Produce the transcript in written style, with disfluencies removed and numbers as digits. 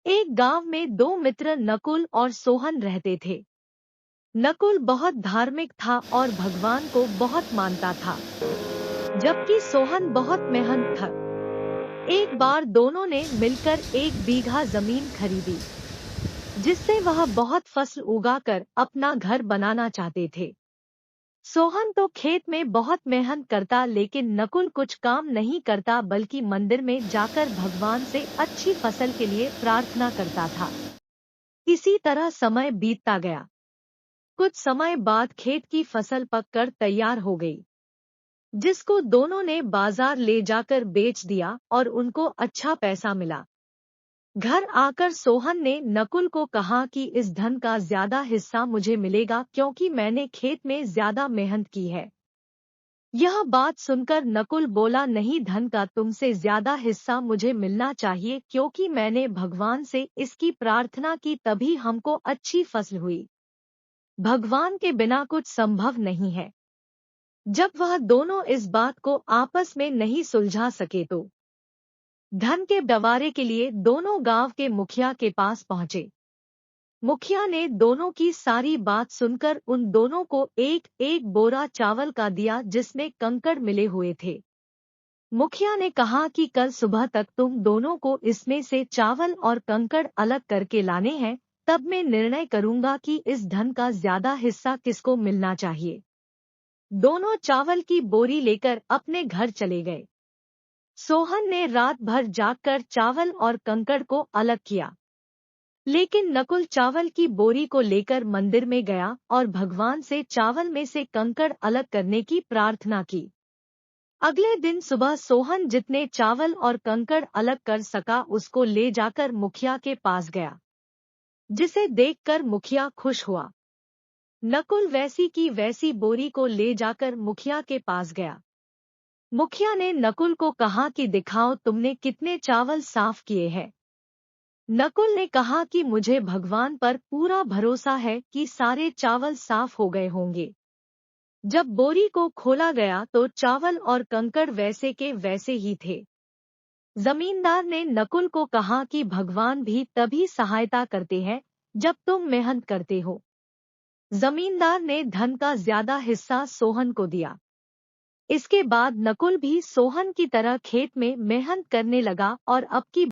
एक गांव में दो मित्र नकुल और सोहन रहते थे। नकुल बहुत धार्मिक था और भगवान को बहुत मानता था, जबकि सोहन बहुत मेहनत था। एक बार दोनों ने मिलकर 1 बीघा जमीन खरीदी, जिससे वह बहुत फसल उगाकर अपना घर बनाना चाहते थे। सोहन तो खेत में बहुत मेहनत करता, लेकिन नकुल कुछ काम नहीं करता बल्कि मंदिर में जाकर भगवान से अच्छी फसल के लिए प्रार्थना करता था। इसी तरह समय बीतता गया। कुछ समय बाद खेत की फसल पककर तैयार हो गई, जिसको दोनों ने बाजार ले जाकर बेच दिया और उनको अच्छा पैसा मिला। घर आकर सोहन ने नकुल को कहा कि इस धन का ज्यादा हिस्सा मुझे मिलेगा, क्योंकि मैंने खेत में ज्यादा मेहनत की है। यह बात सुनकर नकुल बोला, नहीं, धन का तुमसे ज्यादा हिस्सा मुझे मिलना चाहिए, क्योंकि मैंने भगवान से इसकी प्रार्थना की, तभी हमको अच्छी फसल हुई। भगवान के बिना कुछ संभव नहीं है। जब वह दोनों इस बात को आपस में नहीं सुलझा सके तो धन के बंटवारे के लिए दोनों गांव के मुखिया के पास पहुंचे। मुखिया ने दोनों की सारी बात सुनकर उन दोनों को एक एक बोरा चावल का दिया, जिसमें कंकड़ मिले हुए थे। मुखिया ने कहा कि कल सुबह तक तुम दोनों को इसमें से चावल और कंकड़ अलग करके लाने हैं, तब मैं निर्णय करूंगा कि इस धन का ज्यादा हिस्सा किसको मिलना चाहिए। दोनों चावल की बोरी लेकर अपने घर चले गए। सोहन ने रात भर जागकर चावल और कंकड़ को अलग किया, लेकिन नकुल चावल की बोरी को लेकर मंदिर में गया और भगवान से चावल में से कंकड़ अलग करने की प्रार्थना की। अगले दिन सुबह सोहन जितने चावल और कंकड़ अलग कर सका उसको ले जाकर मुखिया के पास गया, जिसे देखकर मुखिया खुश हुआ। नकुल वैसी की वैसी बोरी को ले जाकर मुखिया के पास गया। मुखिया ने नकुल को कहा कि दिखाओ तुमने कितने चावल साफ किए हैं। नकुल ने कहा कि मुझे भगवान पर पूरा भरोसा है कि सारे चावल साफ हो गए होंगे। जब बोरी को खोला गया तो चावल और कंकड़ वैसे के वैसे ही थे। जमींदार ने नकुल को कहा कि भगवान भी तभी सहायता करते हैं जब तुम मेहनत करते हो। जमींदार ने धन का ज्यादा हिस्सा सोहन को दिया। इसके बाद नकुल भी सोहन की तरह खेत में मेहनत करने लगा और अब की